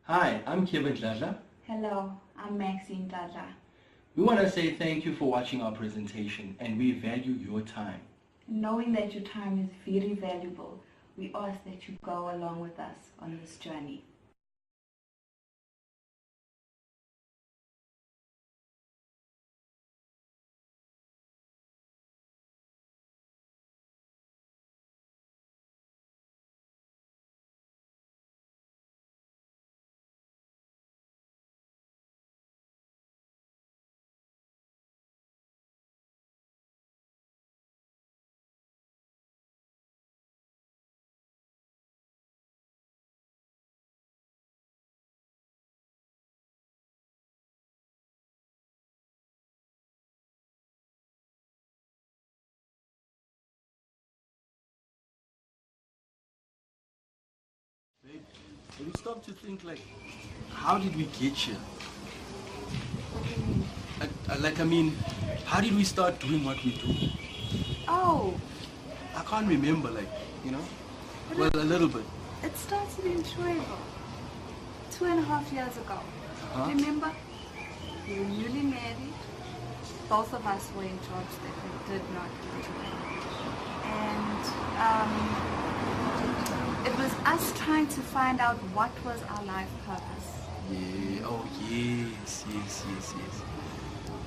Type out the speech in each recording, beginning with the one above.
Hi, I'm Kevin Dladla. Hello, I'm Maxine Dladla. We want to say thank you for watching our presentation and we value your time. Knowing that your time is very valuable, we ask that you go along with us on this journey. Have you stopped to think like, how did we get here? How did we start doing what we do? Oh, I can't remember, well, a little bit. it started in Trevor 2.5 years ago. Remember? We were newly married. Both of us were in jobs that we did not enjoy. And it was us trying to find out what was our life purpose. Yeah, oh yes.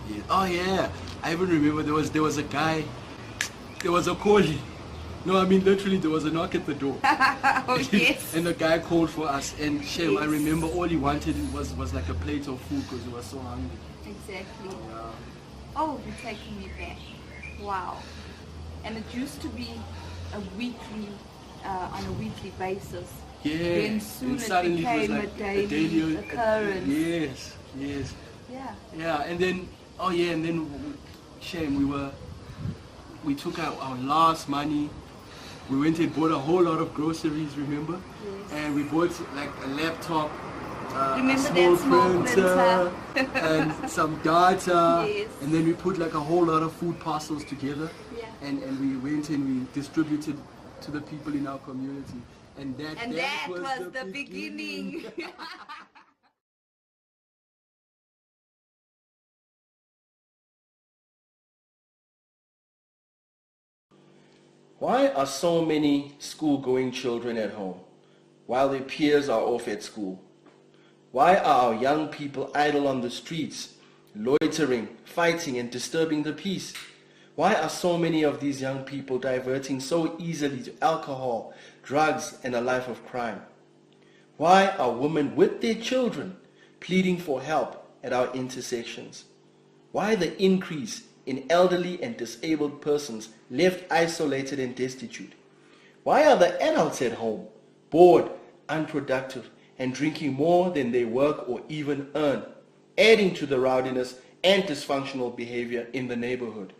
Yeah. Oh yeah, I even remember there was a guy, there was a calling. No, I mean literally there was a knock at the door. Oh yes. And the guy called for us and shame, Yes. I remember all he wanted was like a plate of food because he was so hungry. Exactly. Yeah. Oh, you're taking me back. Wow. And it used to be on a weekly basis. Yeah. Then soon and it suddenly became was a like daily occurrence. Yes. Yeah. Yeah, and then shame, we took our last money. We went and bought a whole lot of groceries, remember? Yes. And we bought like a laptop, Remember a small that small printer, and some data. Yes. And then we put like a whole lot of food parcels together. Yeah. And we went and we distributed to the people in our community. And that was the beginning. Why are so many school-going children at home while their peers are off at school? Why are our young people idle on the streets, loitering, fighting and disturbing the peace? Why are so many of these young people diverting so easily to alcohol, drugs and a life of crime? Why are women with their children pleading for help at our intersections? Why the increase in elderly and disabled persons left isolated and destitute? Why are the adults at home bored, unproductive, and drinking more than they work or even earn, adding to the rowdiness and dysfunctional behavior in the neighborhood?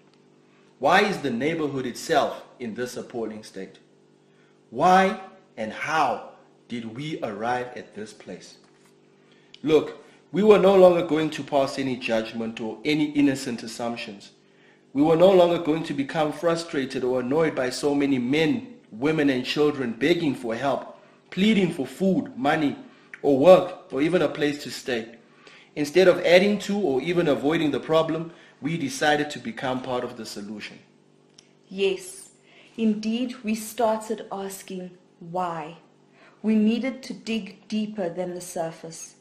Why is the neighborhood itself in this appalling state? Why and how did we arrive at this place? Look, we were no longer going to pass any judgment or any innocent assumptions. We were no longer going to become frustrated or annoyed by so many men, women and children begging for help, pleading for food, money, or work, or even a place to stay. Instead of adding to or even avoiding the problem, we decided to become part of the solution. Yes, indeed, we started asking why. We needed to dig deeper than the surface,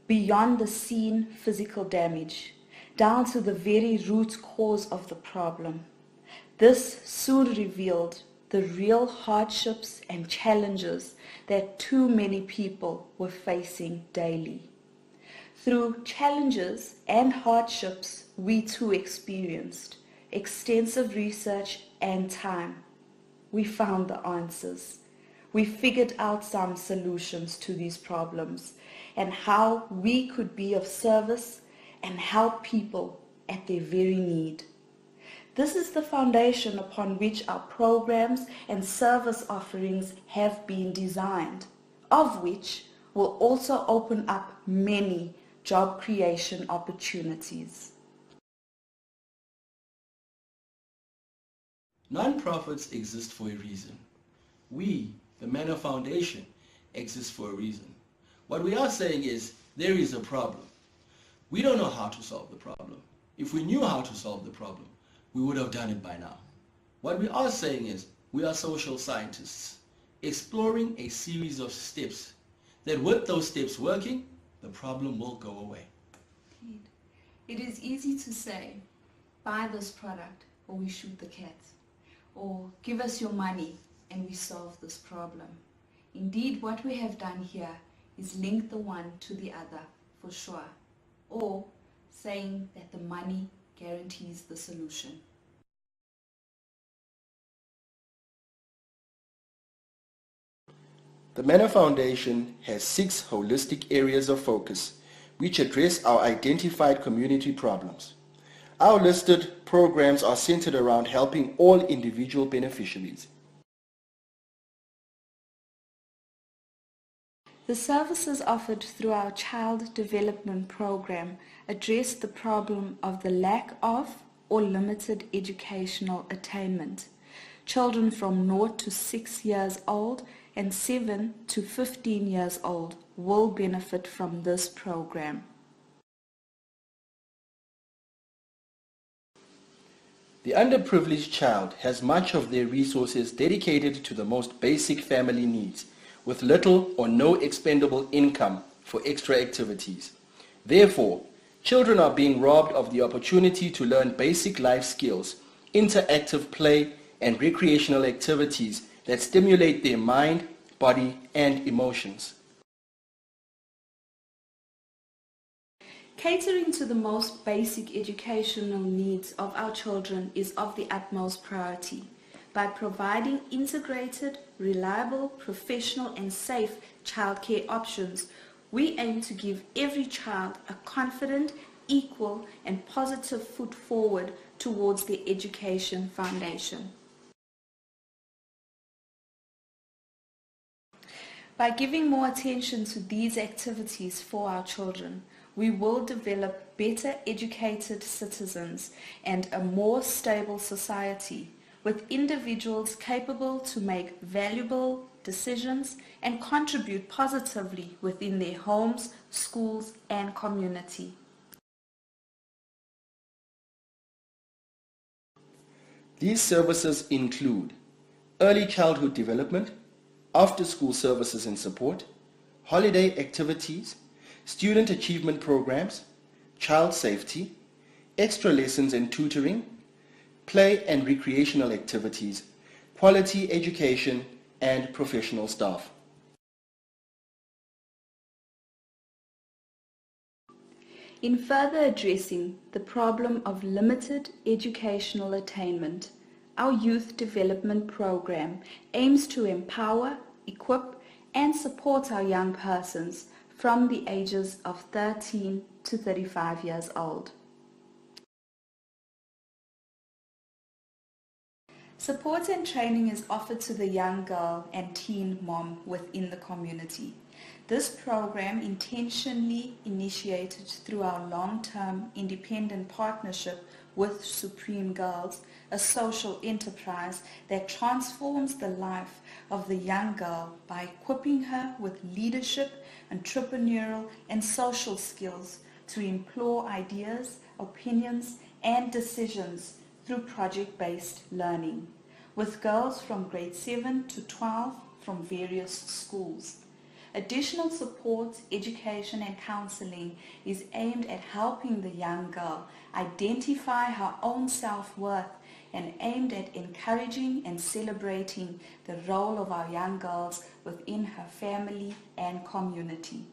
beyond the seen physical damage, down to the very root cause of the problem. This soon revealed the real hardships and challenges that too many people were facing daily. Through challenges and hardships we too experienced, extensive research and time, we found the answers. We figured out some solutions to these problems and how we could be of service and help people at their very need. This is the foundation upon which our programs and service offerings have been designed, of which will also open up many job creation opportunities. Non-profits exist for a reason. We, the Manna Foundation, exist for a reason. What we are saying is there is a problem. We don't know how to solve the problem. If we knew how to solve the problem, we would have done it by now. What we are saying is we are social scientists exploring a series of steps that with those steps working, the problem will go away. It is easy to say, buy this product or we shoot the cat, or give us your money and we solve this problem. Indeed, what we have done here is link the one to the other for sure, or saying that the money guarantees the solution. The Manna Foundation has 6 holistic areas of focus which address our identified community problems. Our listed programs are centered around helping all individual beneficiaries. The services offered through our Child Development Program address the problem of the lack of or limited educational attainment. Children from 0 to 6 years old and 7 to 15 years old will benefit from this program. The underprivileged child has much of their resources dedicated to the most basic family needs, with little or no expendable income for extra activities. Therefore, children are being robbed of the opportunity to learn basic life skills, interactive play, and recreational activities that stimulate their mind, body, and emotions. Catering to the most basic educational needs of our children is of the utmost priority. By providing integrated, reliable, professional and safe childcare options, we aim to give every child a confident, equal and positive foot forward towards their education foundation. By giving more attention to these activities for our children, we will develop better educated citizens and a more stable society, with individuals capable to make valuable decisions and contribute positively within their homes, schools and community. These services include early childhood development, after-school services and support, holiday activities, student achievement programs, child safety, extra lessons and tutoring, play and recreational activities, quality education, and professional staff. In further addressing the problem of limited educational attainment, our Youth Development Program aims to empower, equip, and support our young persons from the ages of 13 to 35 years old. Support and training is offered to the young girl and teen mom within the community. This program, intentionally initiated through our long-term independent partnership with Supreme Girls, a social enterprise that transforms the life of the young girl by equipping her with leadership, entrepreneurial and social skills to employ ideas, opinions and decisions through project-based learning, with girls from grade 7 to 12 from various schools. Additional support, education and counseling is aimed at helping the young girl identify her own self-worth and aimed at encouraging and celebrating the role of our young girls within her family and community.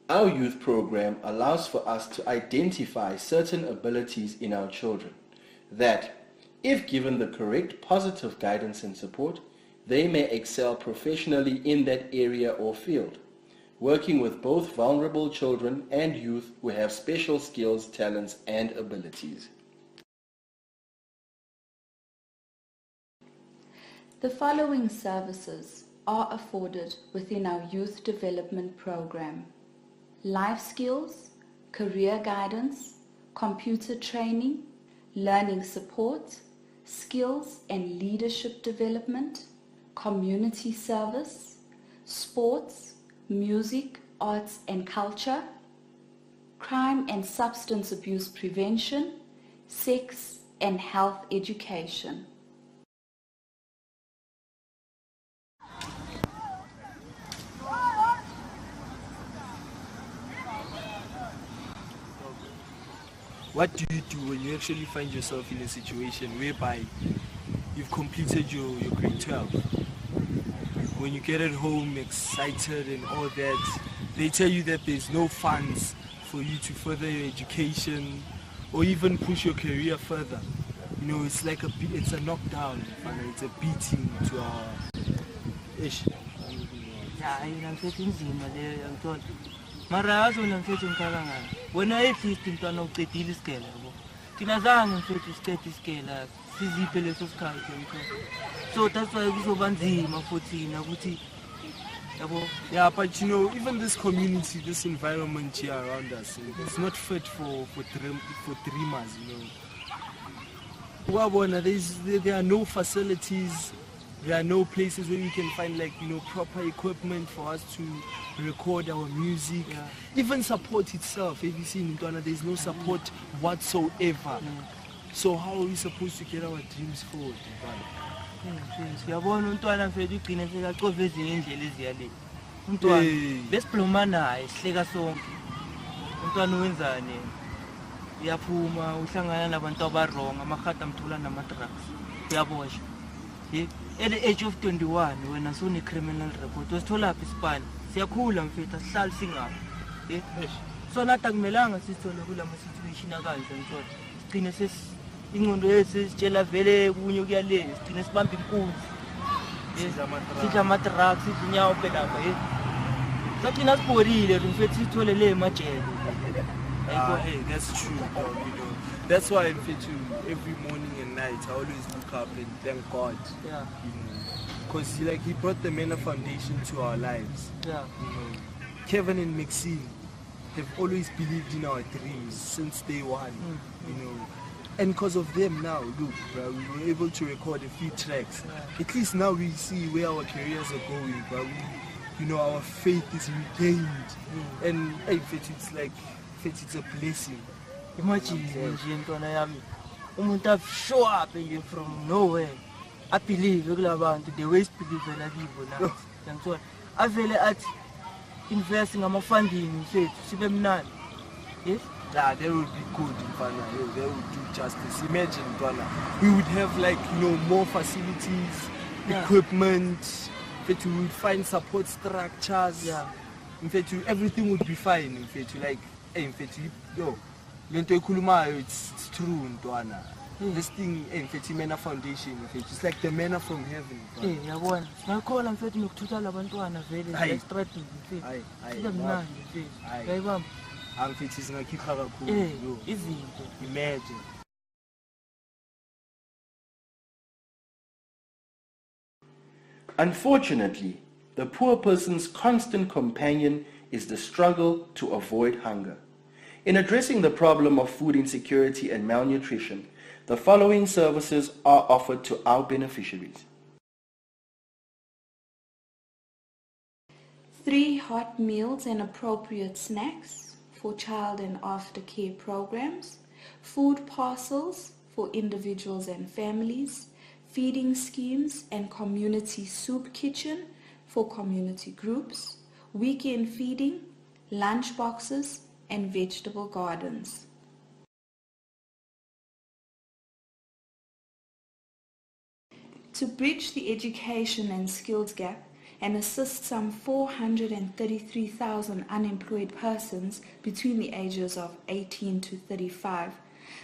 Our youth program allows for us to identify certain abilities in our children that, if given the correct positive guidance and support, they may excel professionally in that area or field, working with both vulnerable children and youth who have special skills, talents, and abilities. The following services are afforded within our Youth Development Program: life skills, career guidance, computer training, learning support, skills and leadership development, community service, sports, music, arts and culture, crime and substance abuse prevention, sex and health education. What do you do when you actually find yourself in a situation whereby you've completed your grade 12? When you get at home excited and all that, they tell you that there's no funds for you to further your education or even push your career further. You know, it's like it's a knockdown, it's a beating to our ish. Mara yazona mfethu ngikhalangana wena at least mntwana uqedile isikela yabo thina zange mfethu siqede isikela siziphe leso sikhathi mfethu so that's why kuzoba nzima for thina ukuthi yabo. Yeah, but you know, even this community, this environment here around us, it's not fit for dreamers, you know. Wabona, there are no facilities. There are no places where we can find, like, you know, proper equipment for us to record our music. Yeah. Even support itself, if you see in Ghana, there's no support whatsoever. So how are we supposed to get our dreams forward? Siyabona untwana mfethu ugcine sekaqova ezinye indlela eziyale. Untwana besibloma naye sihleka sonke. Untwana wenzani? Uyaphuma uhlangana nabantu abarong, amakhata amthola nama-drugs. Uyaboshwa. At the age of 21 wena sone criminal record wasitholaphi isipani siyakhula mfethu asihlali singaphi so nathi akumelanga sisithole kula situation akanje ngithola sigcine ingqondo yethu sitshela vele kunye kuyale sigcine sibamba inkunzi sidla ama-drugs sidla inyawo phela sagcina siborile mfethu sithole le emajele. Hey, that's true, bro, you know. That's why every morning and night I always look up and thank God. Yeah. You know, because he brought the Manna Foundation to our lives. Yeah. You know, Kevin and Maxine have always believed in our dreams since day one. You know, and because of them now, look, bro, we were able to record a few tracks. Yeah. At least now we see where our careers are going, bro. You know, our faith is regained, and hey, it's like. It's a blessing. Imagine nje ntwana yami umuntu show up nje from nowhere abelieve kulabantu the waste believe la kibo la ngiyangithola avele athi invest ngama-funding mfethu sibe mnandi. Yes, yeah, they would be good in Fana. They would do justice. Imagine Fana, we would have, like, you know, more facilities, equipment. In fact, we would find support structures. Yeah. In fact, everything would be fine. In fact, like. In fact, it's true, Ntwana. This thing, in fact, Manna Foundation, in fact, it's like the manna from heaven. Yabona, singakhola mfethu nokuthutha labantwana vele extract mfethu. Sibe mnandi mfethu. Yayibamba. Mfethu singakhipha kakhulu. Izinto. Imagine. Unfortunately, the poor person's constant companion is the struggle to avoid hunger. In addressing the problem of food insecurity and malnutrition, the following services are offered to our beneficiaries. 3 hot meals and appropriate snacks for child and aftercare programs, food parcels for individuals and families, feeding schemes and community soup kitchen for community groups, weekend feeding, lunch boxes, and vegetable gardens. To bridge the education and skills gap and assist some 433,000 unemployed persons between the ages of 18 to 35,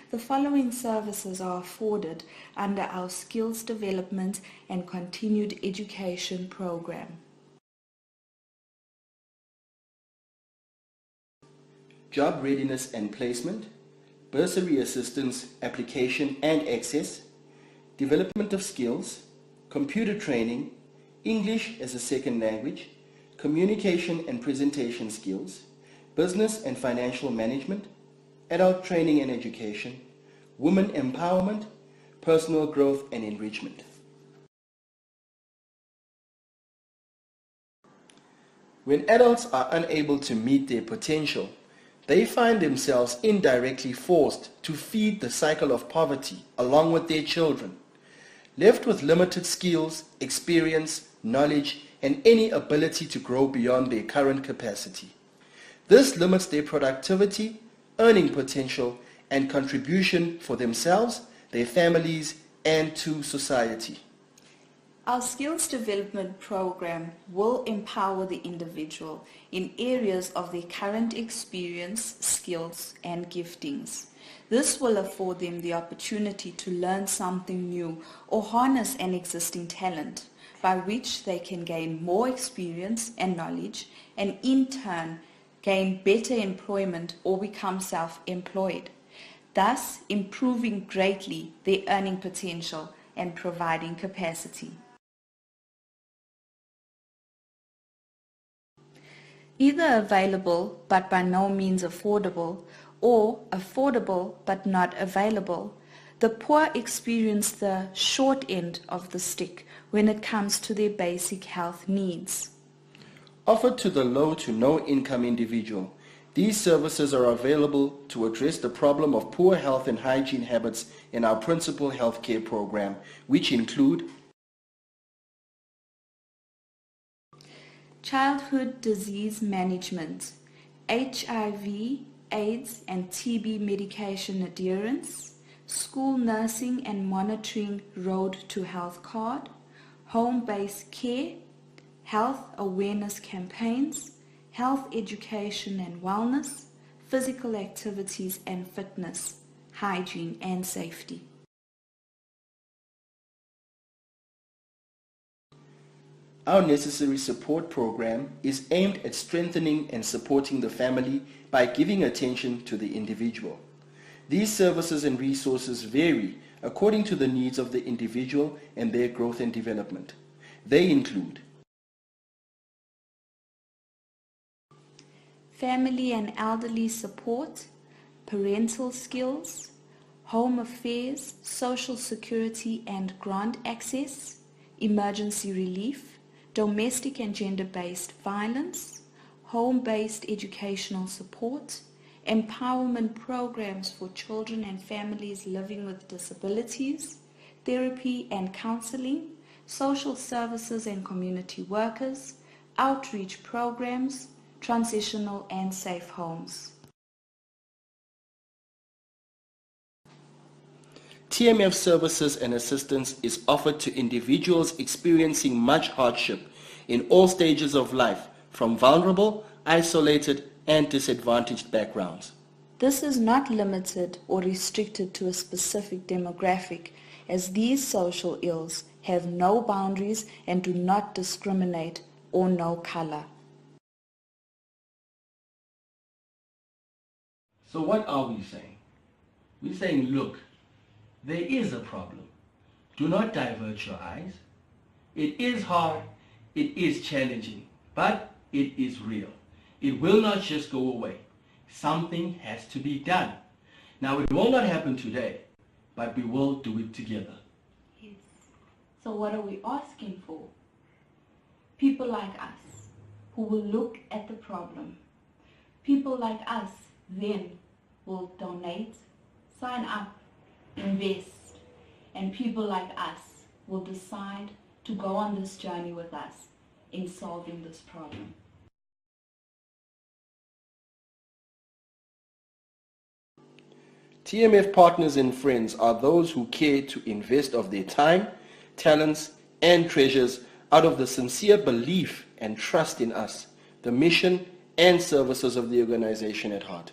the following services are afforded under our Skills Development and Continued Education program. Job readiness and placement, bursary assistance, application and access, development of skills, computer training, English as a second language, communication and presentation skills, business and financial management, adult training and education, women empowerment, personal growth and enrichment. When adults are unable to meet their potential, they find themselves indirectly forced to feed the cycle of poverty along with their children. Left with limited skills, experience, knowledge, and any ability to grow beyond their current capacity. This limits their productivity, earning potential, and contribution for themselves, their families, and to society. Our skills development program will empower the individual in areas of their current experience, skills, and giftings. This will afford them the opportunity to learn something new or harness an existing talent, by which they can gain more experience and knowledge, and in turn gain better employment or become self-employed, thus improving greatly their earning potential and providing capacity. Either available but by no means affordable, or affordable but not available, the poor experience the short end of the stick when it comes to their basic health needs. Offered to the low to no income individual, these services are available to address the problem of poor health and hygiene habits in our principal healthcare program, which include childhood disease management, HIV, AIDS and TB medication adherence, school nursing and monitoring road to health card, home-based care, health awareness campaigns, health education and wellness, physical activities and fitness, hygiene and safety. Our necessary support program is aimed at strengthening and supporting the family by giving attention to the individual. These services and resources vary according to the needs of the individual and their growth and development. They include family and elderly support, parental skills, home affairs, social security and grant access, emergency relief, domestic and gender-based violence, home-based educational support, empowerment programs for children and families living with disabilities, therapy and counseling, social services and community workers, outreach programs, transitional and safe homes. TMF services and assistance is offered to individuals experiencing much hardship in all stages of life, from vulnerable, isolated, and disadvantaged backgrounds. This is not limited or restricted to a specific demographic, as these social ills have no boundaries and do not discriminate or know color. So what are we saying? We're saying, look, there is a problem. Do not divert your eyes. It is hard, it is challenging, but it is real. It will not just go away. Something has to be done. Now, it will not happen today, but we will do it together. Yes. So what are we asking for? People like us who will look at the problem. People like us then will donate, sign up, invest, and people like us will decide to go on this journey with us in solving this problem. TMF partners and friends are those who care to invest of their time, talents, and treasures out of the sincere belief and trust in us, the mission and services of the organization at heart.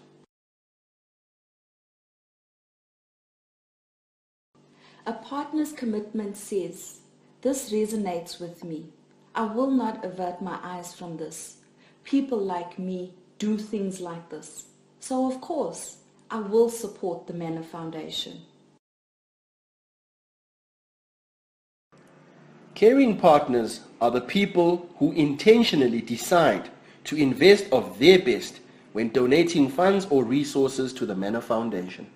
A partner's commitment says, "This resonates with me. I will not avert my eyes from this. People like me do things like this. So of course, I will support the Manna Foundation." Caring partners are the people who intentionally decide to invest of their best when donating funds or resources to the Manna Foundation.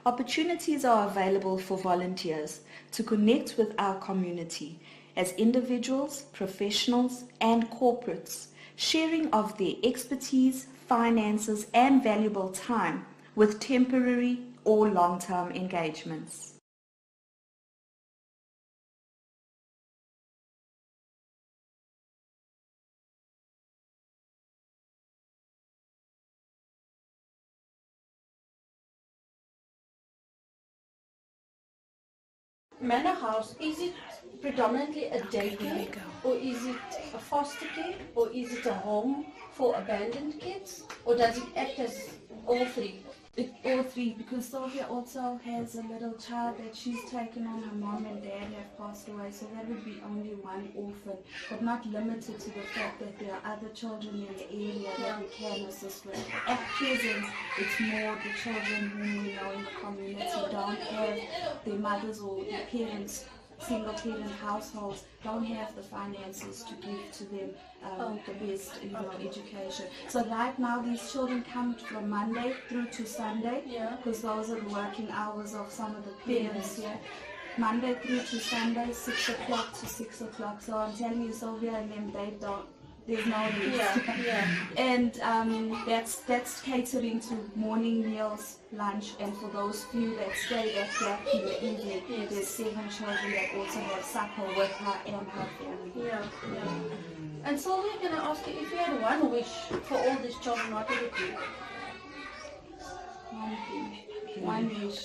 Opportunities are available for volunteers to connect with our community as individuals, professionals, and corporates, sharing of their expertise, finances, and valuable time with temporary or long-term engagements. Manor House, is it predominantly a daycare, or is it a foster care, or is it a home for abandoned kids, or does it act as all three? All three, because Sylvia also has a little child that she's taken on. Her mom and dad have passed away, so that would be only one orphan, but not limited to the fact that there are other children in the area that we can assist with. At present, it's more the children whom we know in the community don't have their mothers or their parents. Single-parent households don't have the finances to give to them the best, education. So right now, these children come from Monday through to Sunday, because those are the working hours of some of the parents here. Monday through to Sunday, 6 o'clock to 6 o'clock. So I'm telling you, Sylvia and them, they don't. There's no rest. And that's catering to morning meals, lunch, and for those few that stay that gap in the evening, there's 7 children that also have supper with her and her family. And Sylvia, can I ask you, if you had one wish for all these children, what would it be? One thing, one wish.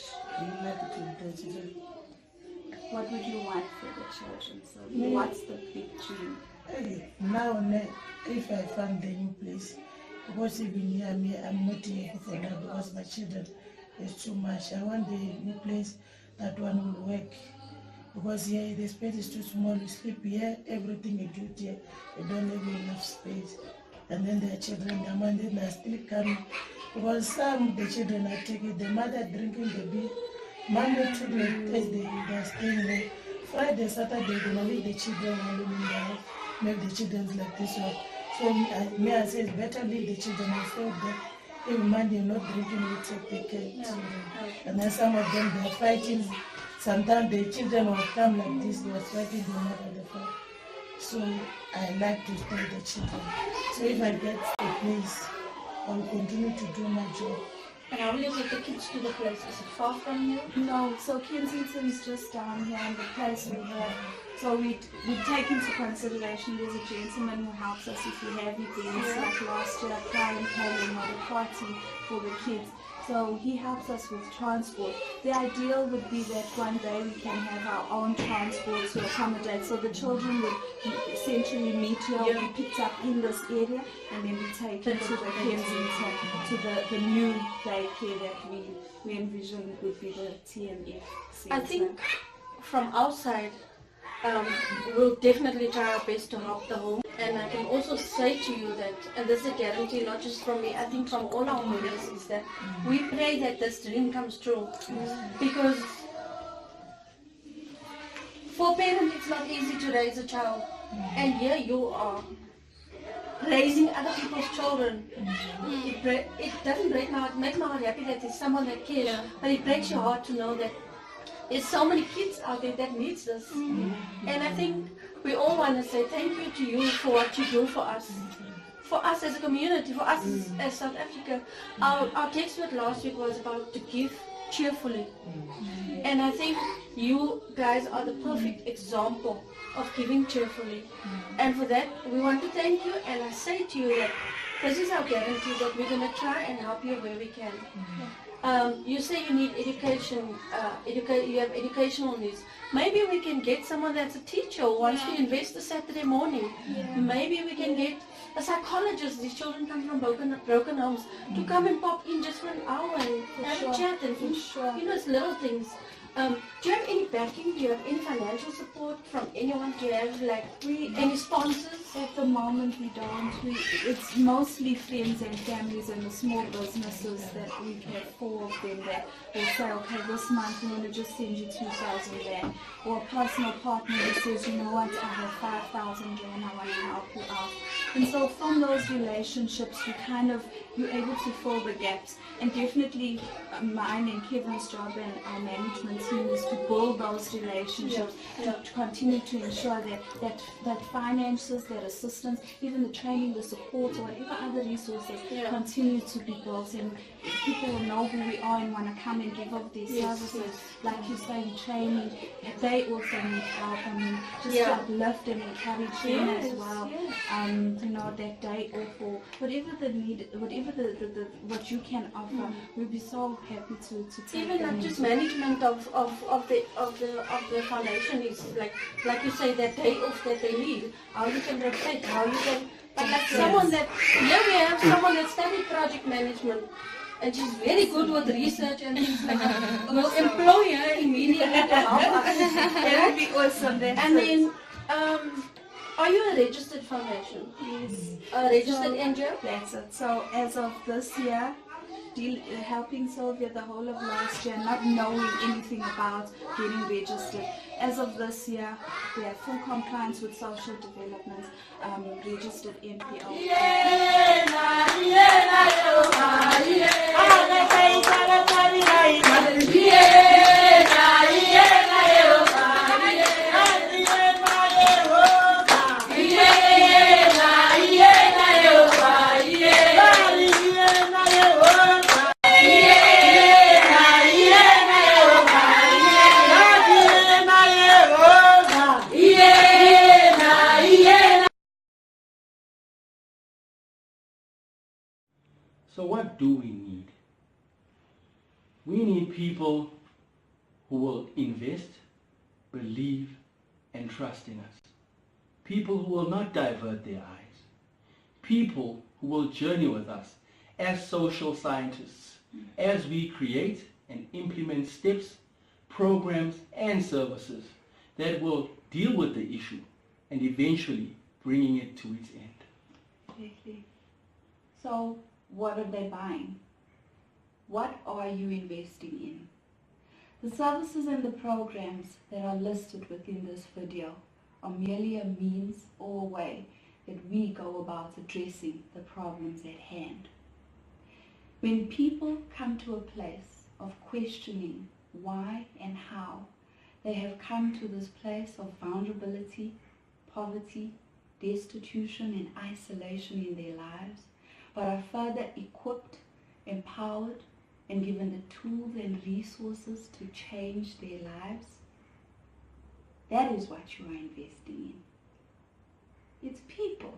What would you want for the children? So what's the big dream? Now, if I find the new place, because even here, I'm not here for now because my children is too much. I want the new place that one will work. Because here the space is too small. You sleep here, everything you do here, you don't have enough space. And then their children, the man, then are still coming. Because some of the children are taking, the mother drinking the beer. Monday to Thursday, they are staying there. Friday, Saturday, they will leave the children alone in the house. Make the children like this one. So I say it's better leave the children and stay there. Even Monday not drinking, we take the kids. And then some of them they are fighting. Sometimes the children will come like this, they are fighting the mother the father. So I like to stay the children. So if I get a place, I will continue to do my job. And how will you get the kids to the place? Is it far from you? No, so Kensington's just down here and the place we have. So we take into consideration there's a gentleman who helps us if we have events like last year, Prime came with a party for the kids. So he helps us with transport. The ideal would be that one day we can have our own transport to accommodate. So the children would essentially meet here, be picked up in this area, and then be taken to the Kensington, to the new daycare that we envision would be the TMF center. I think from our side, we'll definitely try our best to help the home. And I can also say to you that, and this is a guarantee not just from me, I think from all our mothers, is that we pray that this dream comes true. Because for parents it's not easy to raise a child. And here you are raising other people's children. It doesn't break my heart, it makes my heart happy that there's someone that cares, but it breaks your heart to know that there's so many kids out there that needs this. And I think we all want to say thank you to you for what you do for us. For us as a community, for us as South Africa. Our text word last week was about to give cheerfully. And I think you guys are the perfect example of giving cheerfully. And for that, we want to thank you, and I say to you that this is our guarantee that we're going to try and help you where we can. You say you need education, you have educational needs. Maybe we can get someone that's a teacher who wants to invest a Saturday morning. Maybe we can get a psychologist, these children come from broken homes, to come and pop in just for an hour and have a chat and it's little things. Do you have any backing? Do you have any financial support from anyone? Do you have any sponsors? At the moment we don't. It's mostly friends and families and the small businesses that we have 4 of them that will say, okay, this month we want to just send you 2,000 rand. Or a personal partner that says, you know what, I have 5,000 rand, I want to help you out. And so from those relationships, you're able to fill the gaps. And definitely mine and Kevin's job and our management team is to build those relationships, to continue to ensure that finances, that assistance, even the training, the support, or whatever other resources continue to be built, and people will know who we are and want to come and give up their services. Like you say, in training, they also need help. I mean, just to uplift and encourage them as well. That day off or whatever the need, whatever what you can offer, we'll be so happy to take Even them not just management of the foundation is like you say, that day off that they need, how you can reflect, how you can, but like someone that, here we have someone that studied project management and she's very good with research and things like that. We'll employ her immediately to help us. That would be awesome. And then are you a registered foundation? Yes. A registered NGO? That's it. So as of this year, helping Sylvia the whole of last year, not knowing anything about getting registered. As of this year, we have full compliance with social development, registered NPO. So what do we need? We need people who will invest, believe, and trust in us. People who will not divert their eyes. People who will journey with us as social scientists as we create and implement steps, programs, and services that will deal with the issue and eventually bringing it to its end. Exactly. So, what are they buying? What are you investing in? The services and the programs that are listed within this video are merely a means or a way that we go about addressing the problems at hand. When people come to a place of questioning why and how they have come to this place of vulnerability, poverty, destitution, and isolation in their lives, but are further equipped, empowered, and given the tools and resources to change their lives, that is what you are investing in. It's people.